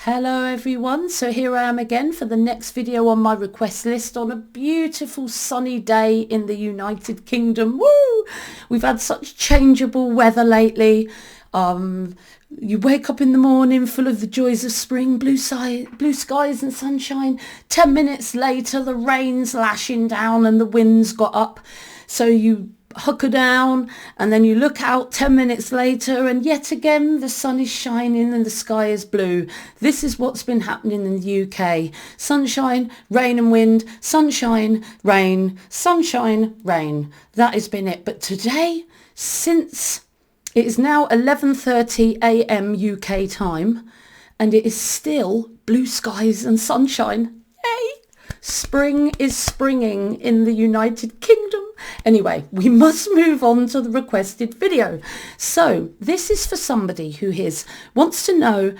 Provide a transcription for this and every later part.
Hello everyone, so here I am again for the next video on my request list on a beautiful sunny day in the United Kingdom. Woo! We've had such changeable weather lately. You wake up in the morning full of the joys of spring, blue skies and sunshine. 10 minutes later the rain's lashing down and the wind's got up. So you hunker down and then you look out 10 minutes later and yet again the sun is shining and the sky is blue. This is what's been happening in the UK. Sunshine, rain and wind, sunshine, rain, sunshine, rain. That has been it. But today, since it is now 11:30 a.m. UK time and it is still blue skies and sunshine. Yay! Spring is springing in the United Kingdom. Anyway, we must move on to the requested video. So this is for somebody who wants to know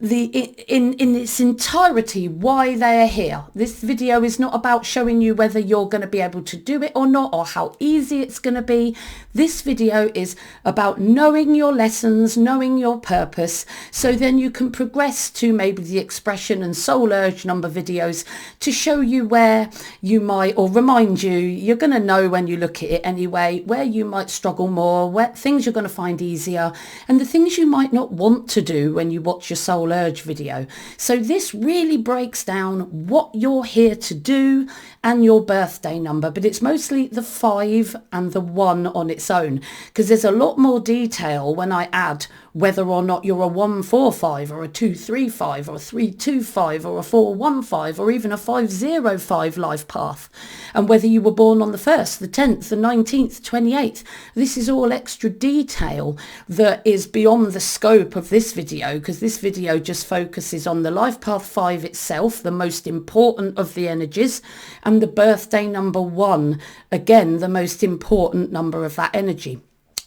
in its entirety why they are here. This video is not about showing you whether you're going to be able to do it or not, or how easy it's going to be. This video is about knowing your lessons, knowing your purpose, so then you can progress to maybe the expression and soul urge number videos to show you where you might, or remind you, you're going to know when you look at it anyway, where you might struggle more, where things you're going to find easier, and the things you might not want to do when you watch your soul urge video. So this really breaks down what you're here to do and your birthday number, but it's mostly the 5 and the 1 on its own, because there's a lot more detail when I add whether or not you're a 145 or a 235 or a 325 or a 415 or even a 505 life path, and whether you were born on the 1st, the 10th, the 19th, 28th. This is all extra detail that is beyond the scope of this video, because this video just focuses on the life path 5 itself, the most important of the energies, and the birthday number 1, again the most important number of that energy.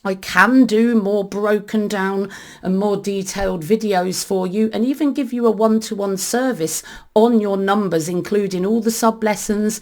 I can do more broken down and more detailed videos for you, and even give you a one-to-one service on your numbers, including all the sub-lessons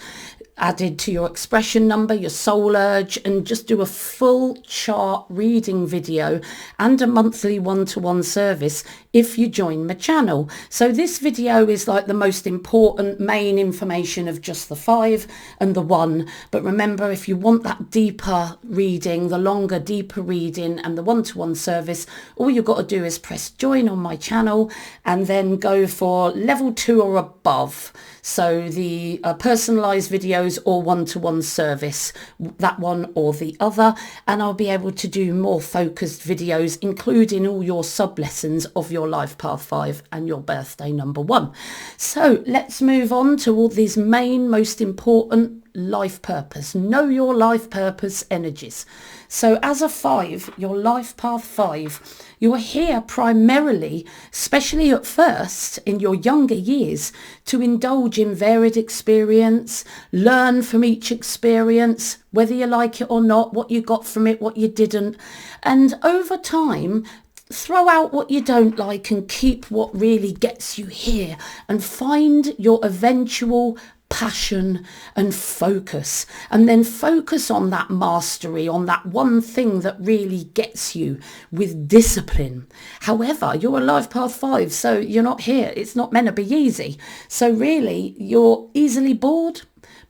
added to your expression number, your soul urge, and just do a full chart reading video and a monthly one-to-one service if you join my channel. So this video is like the most important main information of just the 5 and the 1. But remember, if you want that deeper reading, the longer, deeper reading and the one-to-one service, all you've got to do is press join on my channel and then go for level 2 or above. So the personalized videos or one-to-one service, that one or the other, and I'll be able to do more focused videos, including all your sub-lessons of your life path 5 and your birthday number 1. So let's move on to all these main, most important life purpose. Know your life purpose energies. So as a 5, your life path 5, you're here primarily, especially at first in your younger years, to indulge in varied experience, learn from each experience, whether you like it or not, what you got from it, what you didn't, and over time throw out what you don't like and keep what really gets you here, and find your eventual passion and focus, and then focus on that mastery, on that one thing that really gets you with discipline. However, you're a life path 5, so you're not here, it's not meant to be easy. So really, you're easily bored,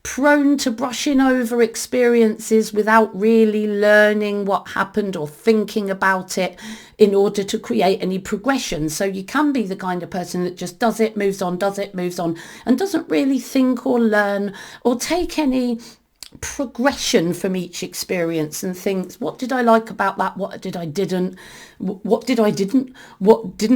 prone to brushing over experiences without really learning what happened or thinking about it in order to create any progression. So you can be the kind of person that just does it, moves on, and doesn't really think or learn or take any progression from each experience and thinks, what did I like about that, what didn't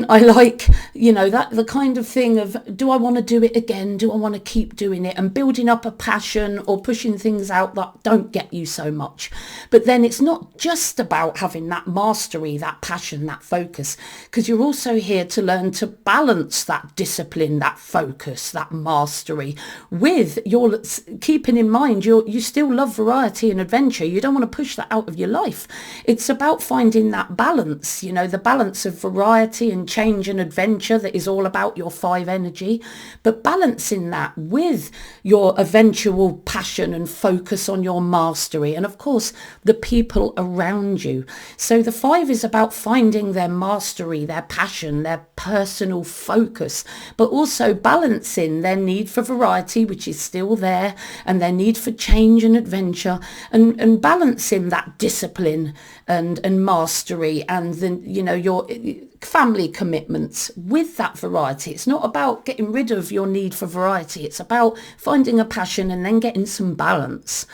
I like, you know, that the kind of thing of, do I want to do it again, do I want to keep doing it, and building up a passion or pushing things out that don't get you so much. But then it's not just about having that mastery, that passion, that focus, because you're also here to learn to balance that discipline, that focus, that mastery with your keeping in mind you still love variety and adventure. You don't want to push that out of your life. It's about finding that balance, you know, the balance of variety and change and adventure that is all about your 5 energy, but balancing that with your eventual passion and focus on your mastery and, of course, the people around you. So the 5 is about finding their mastery, their passion, their personal focus, but also balancing their need for variety, which is still there, and their need for change and adventure, and balancing that discipline and mastery and then, you know, your family commitments with that variety. It's not about getting rid of your need for variety. It's about finding a passion and then getting some balance.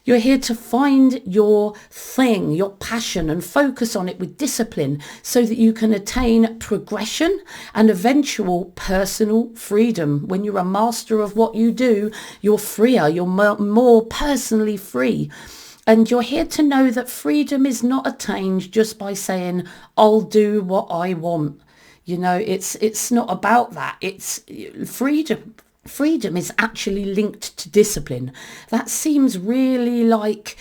You're here to find your thing, your passion, and focus on it with discipline so that you can attain progression and eventual personal freedom. When you're a master of what you do, you're freer, you're more personally free. And you're here to know that freedom is not attained just by saying, I'll do what I want. You know, it's not about that. It's freedom. Freedom is actually linked to discipline. That seems really like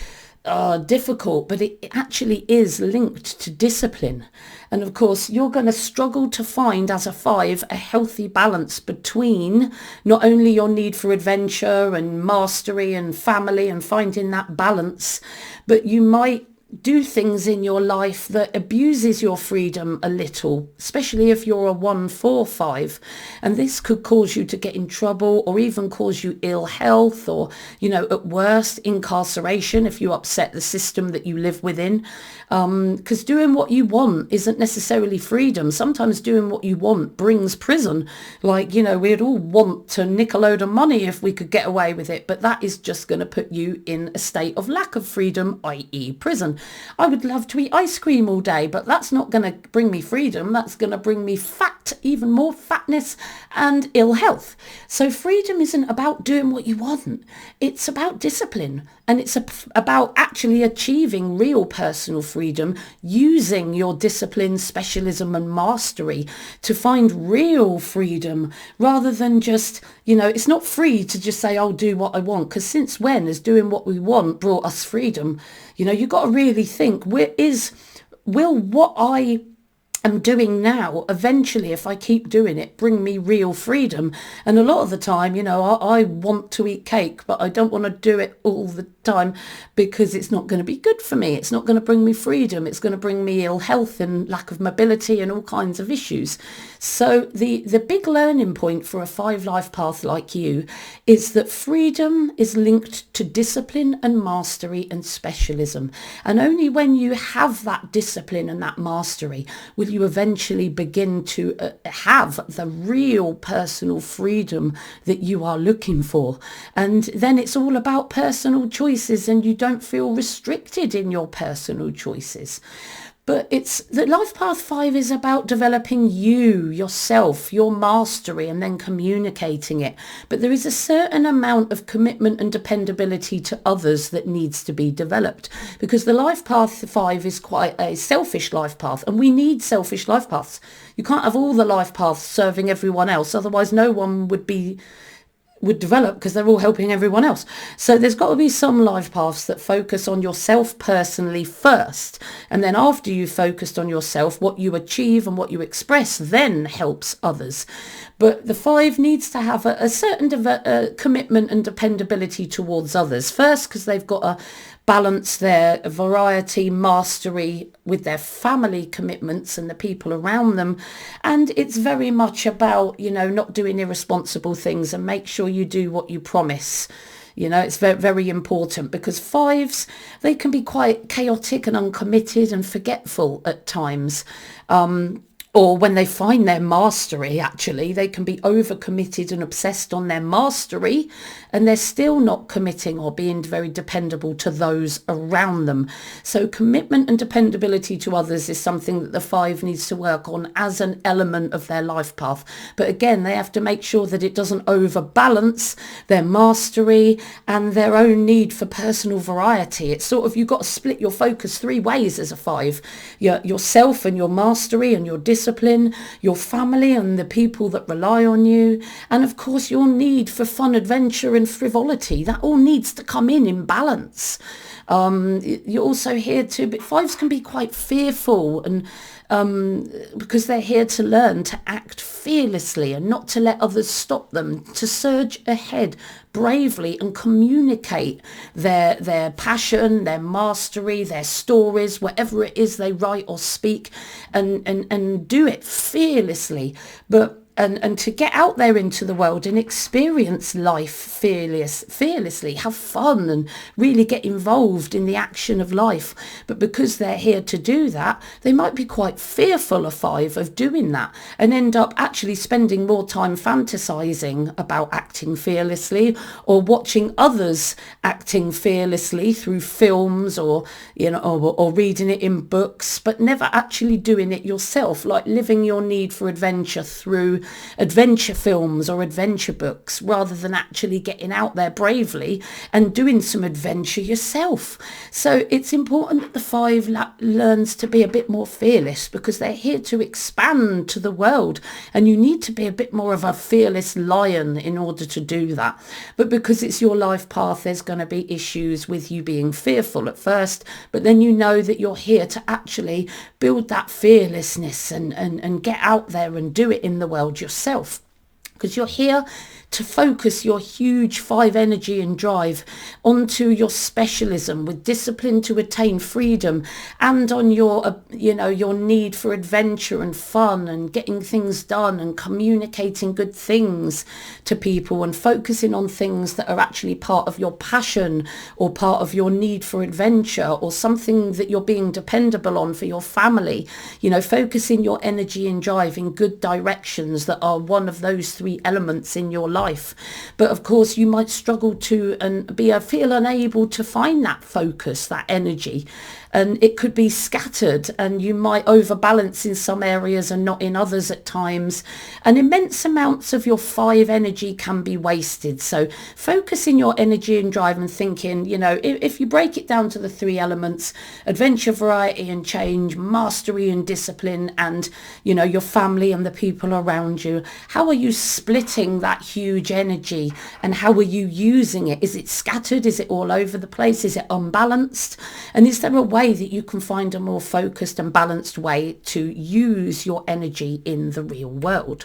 difficult, but it actually is linked to discipline. And of course, you're going to struggle to find, as a 5, a healthy balance between not only your need for adventure and mastery and family and finding that balance, but you might do things in your life that abuses your freedom a little, especially if you're a 1-4-5, and this could cause you to get in trouble or even cause you ill health or, you know, at worst incarceration if you upset the system that you live within, because doing what you want isn't necessarily freedom. Sometimes doing what you want brings prison. Like, you know, we'd all want to nick a load of money if we could get away with it, but that is just going to put you in a state of lack of freedom, i.e. prison. I would love to eat ice cream all day, but that's not going to bring me freedom. That's going to bring me fat, even more fatness and ill health. So freedom isn't about doing what you want. It's about discipline, and it's about actually achieving real personal freedom using your discipline, specialism and mastery to find real freedom rather than just, you know, it's not free to just say, I'll do what I want, because since when has doing what we want brought us freedom? You know, you've got to really think, will what I am doing now eventually, if I keep doing it, bring me real freedom? And a lot of the time, you know, I want to eat cake, but I don't want to do it all the time because it's not going to be good for me. It's not going to bring me freedom. It's going to bring me ill health and lack of mobility and all kinds of issues. So the big learning point for a 5 life path like you is that freedom is linked to discipline and mastery and specialism. And only when you have that discipline and that mastery will you eventually begin to have the real personal freedom that you are looking for. And then it's all about personal choices, and you don't feel restricted in your personal choices. But it's the life path 5 is about developing you, yourself, your mastery, and then communicating it. But there is a certain amount of commitment and dependability to others that needs to be developed, because the life path 5 is quite a selfish life path, and we need selfish life paths. You can't have all the life paths serving everyone else, otherwise no one would develop, because they're all helping everyone else. So there's got to be some life paths that focus on yourself personally first, and then after you've focused on yourself, what you achieve and what you express then helps others. But the 5 needs to have a certain commitment and dependability towards others first, because they've got to balance their variety, mastery with their family commitments and the people around them. And it's very much about, you know, not doing irresponsible things, and make sure you do what you promise. You know, it's very, very important, because 5s, they can be quite chaotic and uncommitted and forgetful at times. Or when they find their mastery, actually, they can be overcommitted and obsessed on their mastery, and they're still not committing or being very dependable to those around them. So commitment and dependability to others is something that the 5 needs to work on as an element of their life path. But again, they have to make sure that it doesn't overbalance their mastery and their own need for personal variety. It's sort of, you've got to split your focus 3 ways as a 5. Yourself and your mastery and your discipline discipline, your family and the people that rely on you, and of course your need for fun, adventure and frivolity. That all needs to come in balance. You're also here to, but fives can be quite fearful, and because they're here to learn to act fearlessly and not to let others stop them, to surge ahead bravely and communicate their passion, their mastery, their stories, whatever it is they write or speak, and do it fearlessly. But and to get out there into the world and experience life fearlessly, have fun and really get involved in the action of life. But because they're here to do that, they might be quite fearful, a five, of doing that, and end up actually spending more time fantasizing about acting fearlessly, or watching others acting fearlessly through films, or or reading it in books, but never actually doing it yourself, like living your need for adventure through adventure films or adventure books, rather than actually getting out there bravely and doing some adventure yourself. So it's important that the five learns to be a bit more fearless, because they're here to expand to the world, and you need to be a bit more of a fearless lion in order to do that. But because it's your life path, there's going to be issues with you being fearful at first, but then you know that you're here to actually build that fearlessness and get out there and do it in the world yourself, because you're here to focus your huge five energy and drive onto your specialism with discipline to attain freedom, and on your your need for adventure and fun and getting things done and communicating good things to people, and focusing on things that are actually part of your passion or part of your need for adventure, or something that you're being dependable on for your family. Focusing your energy and drive in good directions that are one of those three elements in your life. But of course you might struggle to feel unable to find that focus, that energy, and it could be scattered, and you might overbalance in some areas and not in others at times, and immense amounts of your five energy can be wasted. So focusing your energy and drive and thinking, if you break it down to the three elements: adventure, variety and change, mastery and discipline, and your family and the people around you, how are you splitting that huge energy, and how are you using it? Is it scattered? Is it all over the place? Is it unbalanced? And is there a way that you can find a more focused and balanced way to use your energy in the real world?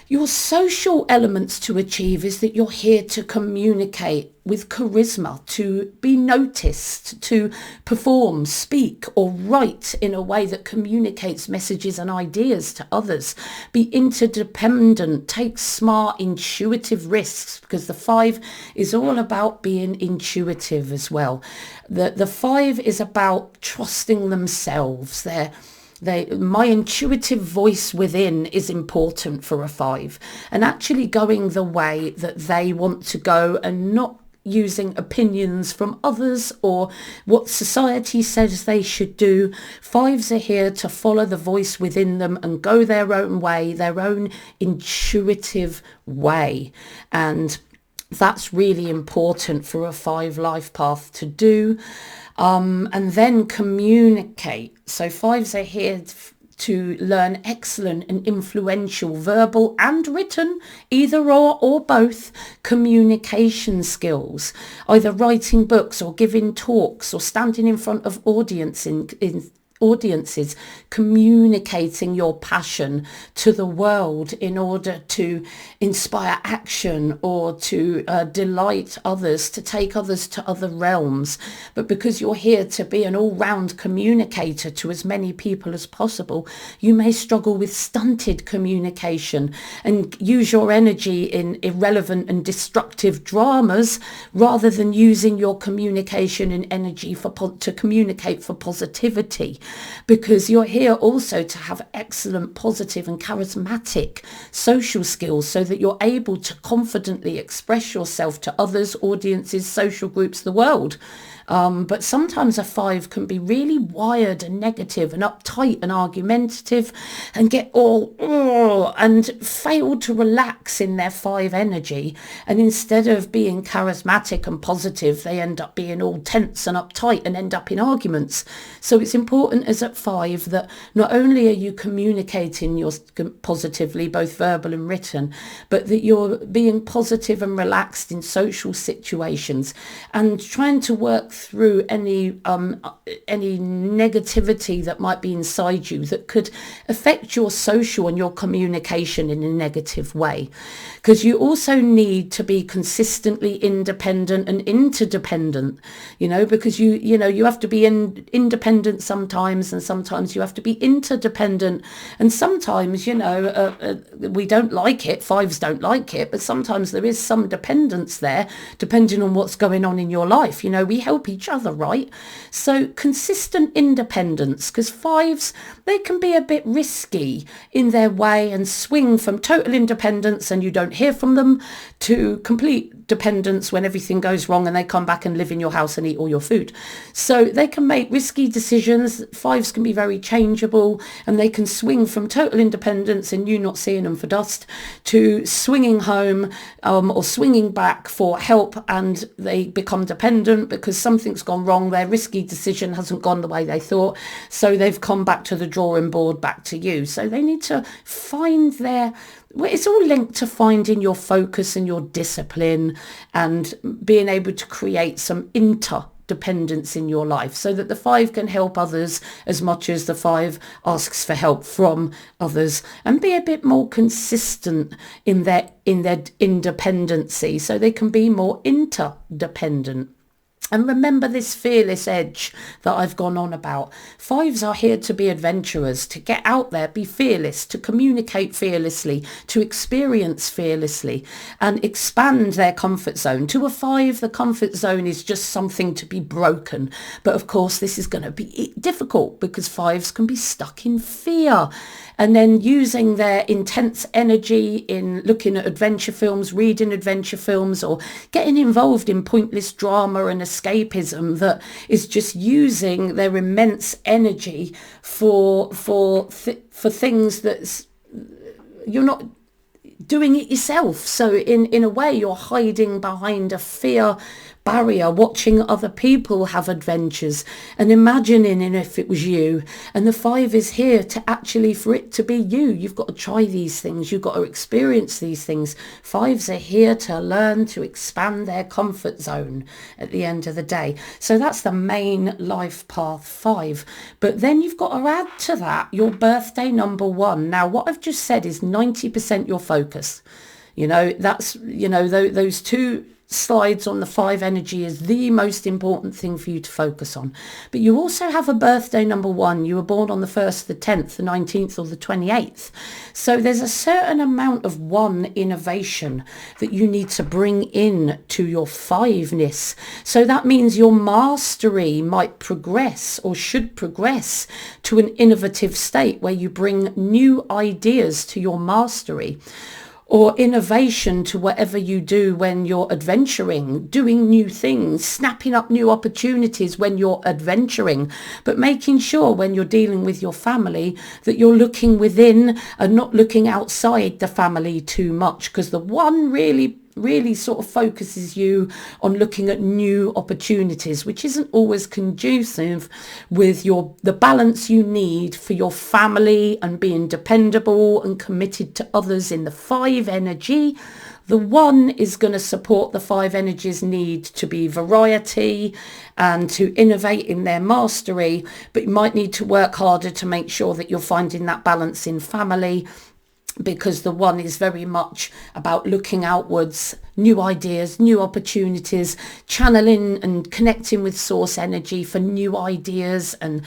Your social elements to achieve is that you're here to communicate with charisma, to be noticed, to perform, speak or write in a way that communicates messages and ideas to others. Be interdependent, take smart, intuitive risks, because the five is all about being intuitive as well. The five is about trusting themselves. My intuitive voice within is important for a five, and actually going the way that they want to go, and not using opinions from others or what society says they should do. Fives are here to follow the voice within them and go their own way, their own intuitive way. And that's really important for a five life path to do. And then communicate. So fives are here to learn excellent and influential verbal and written, either or both, communication skills, either writing books or giving talks or standing in front of audiences, communicating your passion to the world in order to inspire action or to delight others, to take others to other realms. But because you're here to be an all-round communicator to as many people as possible, you may struggle with stunted communication and use your energy in irrelevant and destructive dramas, rather than using your communication and energy to communicate for positivity. Because you're here also to have excellent, positive and charismatic social skills, so that you're able to confidently express yourself to others, audiences, social groups, the world. But sometimes a 5 can be really wired and negative and uptight and argumentative and get all and fail to relax in their 5 energy. And instead of being charismatic and positive, they end up being all tense and uptight and end up in arguments. So it's important as at 5 that not only are you communicating positively, both verbal and written, but that you're being positive and relaxed in social situations and trying to work through any negativity that might be inside you that could affect your social and your communication in a negative way. Because you also need to be consistently independent and interdependent, because you have to be independent sometimes, and sometimes you have to be interdependent, and sometimes we don't like it, 5s don't like it, but sometimes there is some dependence there depending on what's going on in your life. We help each other, right? So consistent independence, because 5s, they can be a bit risky in their way and swing from total independence and you don't hear from them to complete dependence when everything goes wrong and they come back and live in your house and eat all your food. So they can make risky decisions. 5s can be very changeable, and they can swing from total independence and you not seeing them for dust to swinging home or swinging back for help, and they become dependent because something's gone wrong. Their risky decision hasn't gone the way they thought, so they've come back to the drawing board, back to you. So they need to find it's all linked to finding your focus and your discipline and being able to create some interdependence in your life so that the 5 can help others as much as the 5 asks for help from others, and be a bit more consistent in their independency so they can be more interdependent. And remember this fearless edge that I've gone on about. 5s are here to be adventurers, to get out there, be fearless, to communicate fearlessly, to experience fearlessly and expand their comfort zone. To a 5, the comfort zone is just something to be broken. But of course, this is going to be difficult because 5s can be stuck in fear. And then using their intense energy in looking at adventure films, reading adventure films, or getting involved in pointless drama and escapism that is just using their immense energy for things that's you're not doing it yourself. So in a way, you're hiding behind a fear barrier, watching other people have adventures and imagining if it was you. And the 5 is here to actually, for it to be you, you've got to try these things, you've got to experience these things. 5s are here to learn to expand their comfort zone at the end of the day. So that's the main life path 5. But then you've got to add to that your birthday number 1. Now what I've just said is 90% your focus. That's those 2 slides on the 5 energy is the most important thing for you to focus on. But you also have a birthday number 1. You were born on the 1st, the 10th, the 19th or the 28th. So there's a certain amount of 1 innovation that you need to bring in to your 5-ness. So that means your mastery might progress or should progress to an innovative state where you bring new ideas to your mastery, or innovation to whatever you do when you're adventuring, doing new things, snapping up new opportunities when you're adventuring, but making sure when you're dealing with your family that you're looking within and not looking outside the family too much, because the 1 really sort of focuses you on looking at new opportunities, which isn't always conducive with the balance you need for your family and being dependable and committed to others in the 5 energy. The 1 is going to support the 5 energy's need to be variety and to innovate in their mastery, but you might need to work harder to make sure that you're finding that balance in family, because the 1 is very much about looking outwards, new ideas, new opportunities, channeling and connecting with source energy for new ideas and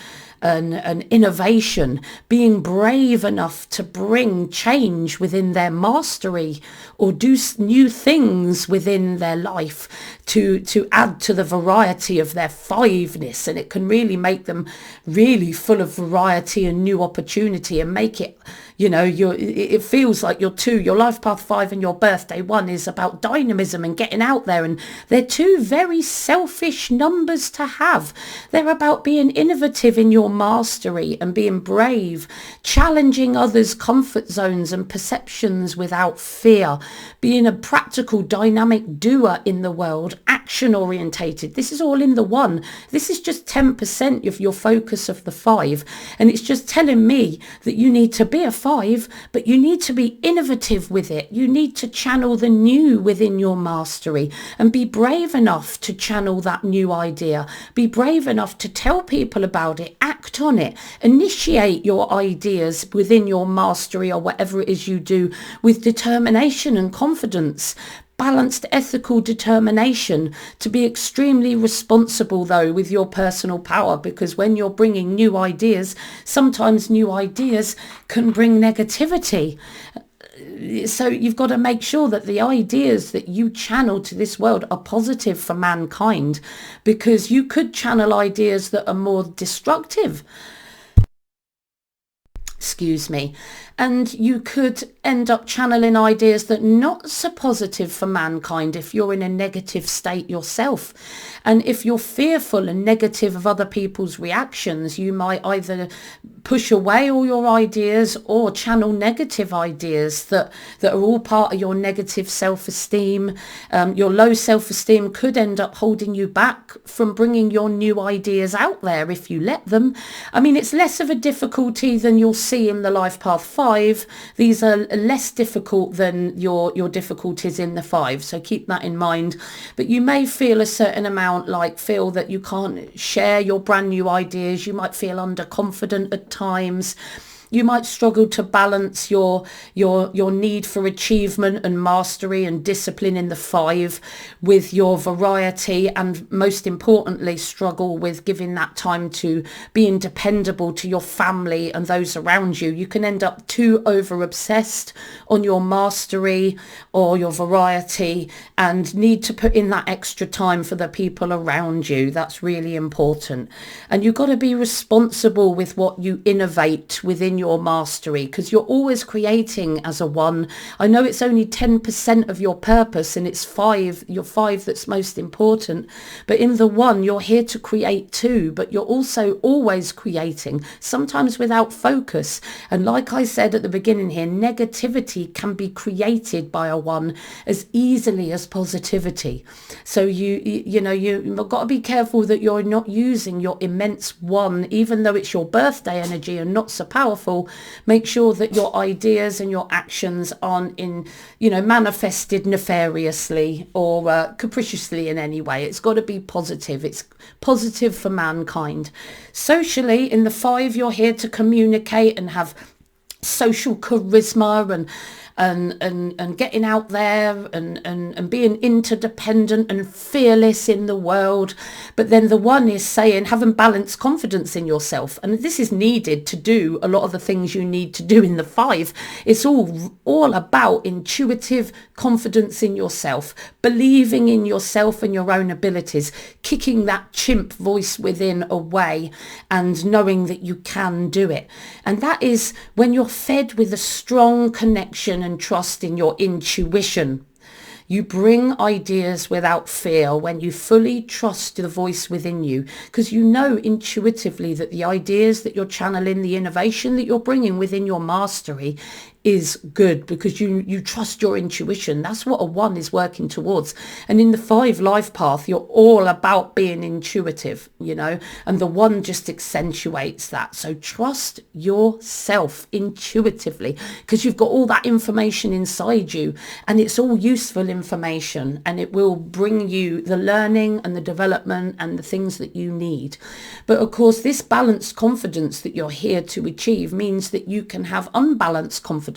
innovation, being brave enough to bring change within their mastery or do new things within their life to add to the variety of their 5-ness. And it can really make them really full of variety and new opportunity and make it, it feels like your life path 5 and your birthday 1 is about diving dynamism and getting out there. And they're two very selfish numbers to have. They're about being innovative in your mastery and being brave, challenging others' comfort zones and perceptions without fear, being a practical, dynamic doer in the world, action orientated. This is all in the one. This is just 10% of your focus of the 5. And it's just telling me that you need to be a 5, but you need to be innovative with it. You need to channel the new within your mastery and be brave enough to channel that new idea. Be brave enough to tell people about it, act on it, initiate your ideas within your mastery or whatever it is you do with determination and confidence. Balanced ethical determination to be extremely responsible though with your personal power, because when you're bringing new ideas, sometimes new ideas can bring negativity. So you've got to make sure that the ideas that you channel to this world are positive for mankind, because you could channel ideas that are more destructive. Excuse me. And you could end up channeling ideas that are not so positive for mankind if you're in a negative state yourself. And if you're fearful and negative of other people's reactions, you might either push away all your ideas or channel negative ideas that are all part of your negative self-esteem. Your low self-esteem could end up holding you back from bringing your new ideas out there if you let them. I mean, it's less of a difficulty than you'll see in the Life Path 5. These are less difficult than your difficulties in the 5, so keep that in mind. But you may feel a certain amount, feel that you can't share your brand new ideas. You might feel underconfident at times. You might struggle to balance your need for achievement and mastery and discipline in the 5 with your variety, and most importantly struggle with giving that time to being dependable to your family and those around you. You can end up too over obsessed on your mastery or your variety and need to put in that extra time for the people around you. That's really important. And you've got to be responsible with what you innovate within your mastery, because you're always creating as a 1. I know it's only 10% of your purpose and it's your 5 that's most important, but in the 1 you're here to create too, but you're also always creating, sometimes without focus. And like I said at the beginning here, negativity can be created by a 1 as easily as positivity. So you've got to be careful that you're not using your immense 1, even though it's your birthday energy and not so powerful. Make sure that your ideas and your actions aren't manifested nefariously or capriciously in any way. It's got to be positive. It's positive for mankind. Socially, in the 5, you're here to communicate and have social charisma and getting out there and being interdependent and fearless in the world. But then the 1 is saying having balanced confidence in yourself, and this is needed to do a lot of the things you need to do in the 5. It's all about intuitive confidence in yourself, believing in yourself and your own abilities, kicking that chimp voice within away and knowing that you can do it. And that is when you're fed with a strong connection and trust in your intuition. You bring ideas without fear when you fully trust the voice within you, because you know intuitively that the ideas that you're channeling, the innovation that you're bringing within your mastery is good, because you trust your intuition. That's what a 1 is working towards. And in the 5 life path, you're all about being intuitive, and the 1 just accentuates that. So trust yourself intuitively, because you've got all that information inside you, and it's all useful information, and it will bring you the learning and the development and the things that you need. But of course, this balanced confidence that you're here to achieve means that you can have unbalanced confidence.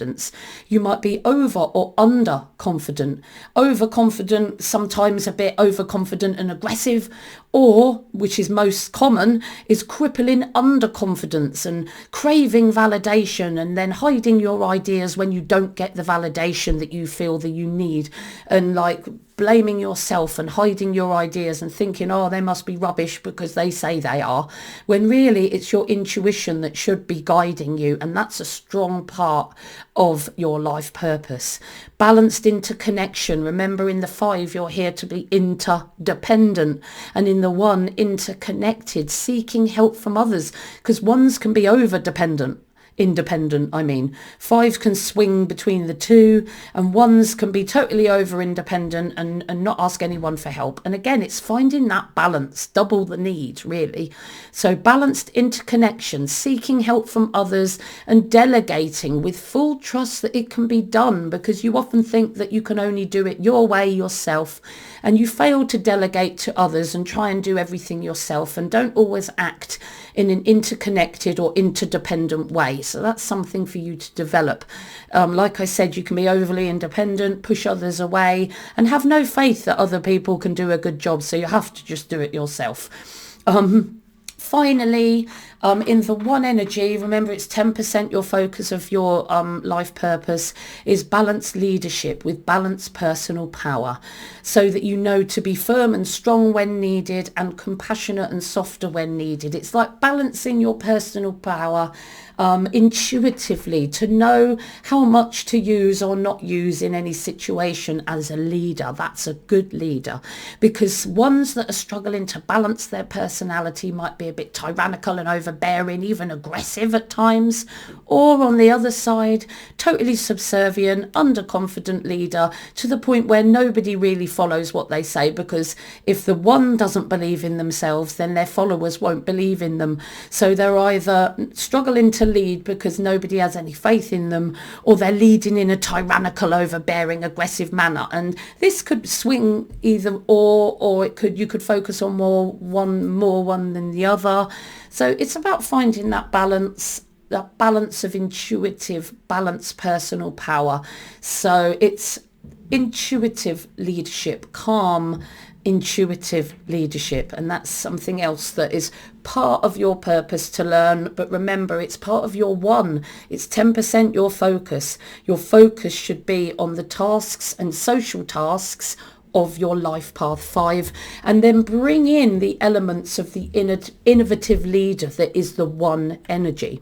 You might be over or under confident. Overconfident, sometimes a bit overconfident and aggressive, or, which is most common, is crippling underconfidence and craving validation and then hiding your ideas when you don't get the validation that you feel that you need, and blaming yourself and hiding your ideas and thinking, oh, they must be rubbish because they say they are, when really it's your intuition that should be guiding you. And that's a strong part of your life purpose. Balanced interconnection. Remember, in the 5, you're here to be interdependent, and in the 1, interconnected, seeking help from others, because 1s can be over dependent. Independent, I mean. 5 can swing between the 2, and 1s can be totally over independent and not ask anyone for help. And again, it's finding that balance, double the need, really. So balanced interconnection, seeking help from others and delegating with full trust that it can be done, because you often think that you can only do it your way yourself, and you fail to delegate to others and try and do everything yourself, and don't always act in an interconnected or interdependent way. So that's something for you to develop. Like I said, you can be overly independent, push others away, and have no faith that other people can do a good job. So you have to just do it yourself. Finally, in the 1 energy, remember it's 10% your focus of your life purpose, is balanced leadership with balanced personal power, so that you know to be firm and strong when needed and compassionate and softer when needed. It's like balancing your personal power intuitively, to know how much to use or not use in any situation as a leader. That's a good leader, because 1s that are struggling to balance their personality might be a bit tyrannical and overbearing, even aggressive at times, or on the other side, totally subservient, underconfident leader, to the point where nobody really follows what they say, because if the 1 doesn't believe in themselves, then their followers won't believe in them. So they're either struggling to lead because nobody has any faith in them, or they're leading in a tyrannical, overbearing, aggressive manner. And this could swing either or you could focus on more one than the other. So it's about finding that balance of intuitive, balanced personal power. So it's intuitive leadership, calm, intuitive leadership, and that's something else that is part of your purpose to learn. But remember, it's part of your 1. It's 10% your focus. Your focus should be on the tasks and social tasks of your life path 5, and then bring in the elements of the innovative leader that is the 1 energy.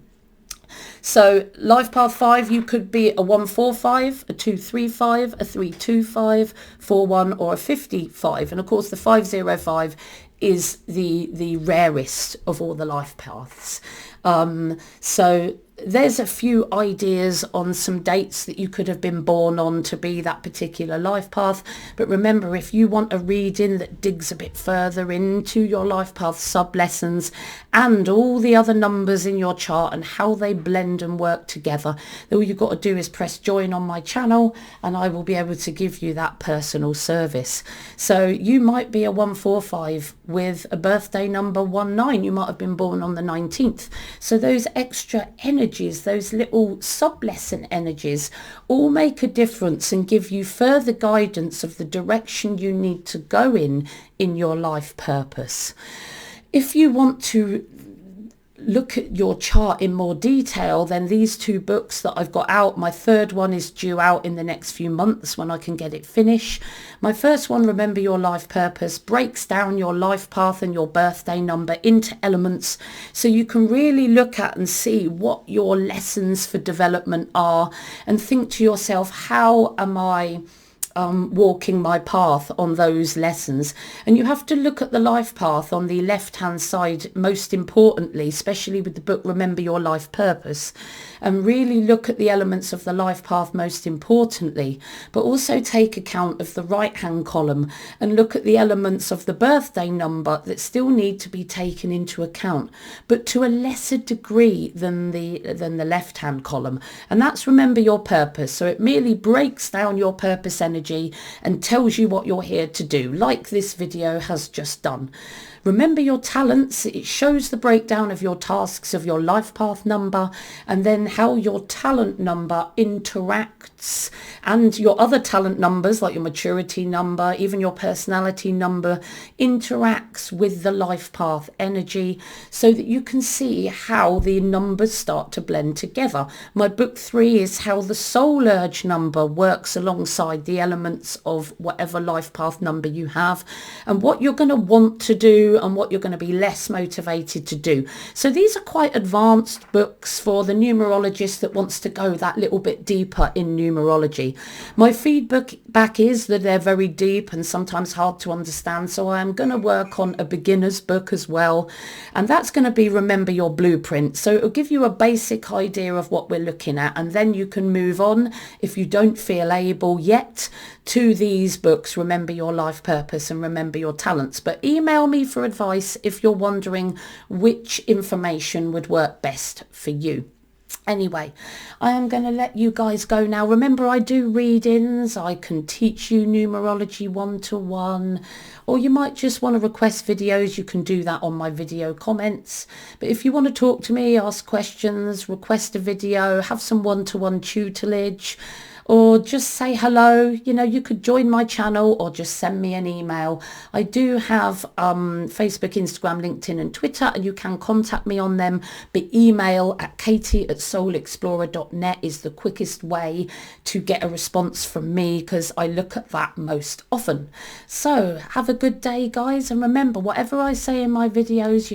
So life path 5, you could be a 145, a 235, a 325, 41, or a 55. And of course the 505 is the rarest of all the life paths. So there's a few ideas on some dates that you could have been born on to be that particular life path. But remember, if you want a reading that digs a bit further into your life path sub-lessons and all the other numbers in your chart and how they blend and work together, then all you've got to do is press join on my channel, and I will be able to give you that personal service. So you might be a 145 with a birthday number 19. You might have been born on the 19th. So those extra energies, those little sub-lesson energies, all make a difference and give you further guidance of the direction you need to go in your life purpose. If you want to look at your chart in more detail, then these 2 books that I've got out, my 3rd one is due out in the next few months when I can get it finished. My first one, Remember Your Life Purpose, breaks down your life path and your birthday number into elements, so you can really look at and see what your lessons for development are, and think to yourself, how am I walking my path on those lessons? And you have to look at the life path on the left hand side most importantly, especially with the book Remember Your Life Purpose, and really look at the elements of the life path most importantly, but also take account of the right hand column and look at the elements of the birthday number that still need to be taken into account, but to a lesser degree than the left hand column. And that's Remember Your Purpose. So it merely breaks down your purpose energy and tells you what you're here to do, like this video has just done. Remember Your Talents, it shows the breakdown of your tasks of your life path number, and then how your talent number interacts, and your other talent numbers like your maturity number, even your personality number, interacts with the life path energy, so that you can see how the numbers start to blend together. My book 3 is how the soul urge number works alongside the elements of whatever life path number you have, and what you're going to want to do do and what you're going to be less motivated to do. So these are quite advanced books for the numerologist that wants to go that little bit deeper in numerology. My feedback is that they're very deep and sometimes hard to understand, so I'm going to work on a beginner's book as well, and that's going to be Remember Your Blueprint. So it'll give you a basic idea of what we're looking at, and then you can move on if you don't feel able yet to these books, Remember Your Life Purpose and Remember Your Talents. But email me for advice if you're wondering which information would work best for you. Anyway, I am going to let you guys go now. Remember, I do readings. I can teach you numerology 1-to-1, or you might just want to request videos. You can do that on my video comments. But if you want to talk to me, ask questions, request a video, have some 1-to-1 tutelage, or just say hello, you could join my channel or just send me an email. I do have Facebook, Instagram, LinkedIn and Twitter, and you can contact me on them. But email at katie@soulexplorer.net is the quickest way to get a response from me, because I look at that most often. So have a good day, guys, and remember, whatever I say in my videos,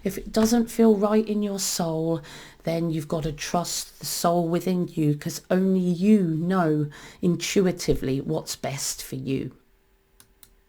if it doesn't feel right in your soul, then you've got to trust the soul within you, because only you know intuitively what's best for you.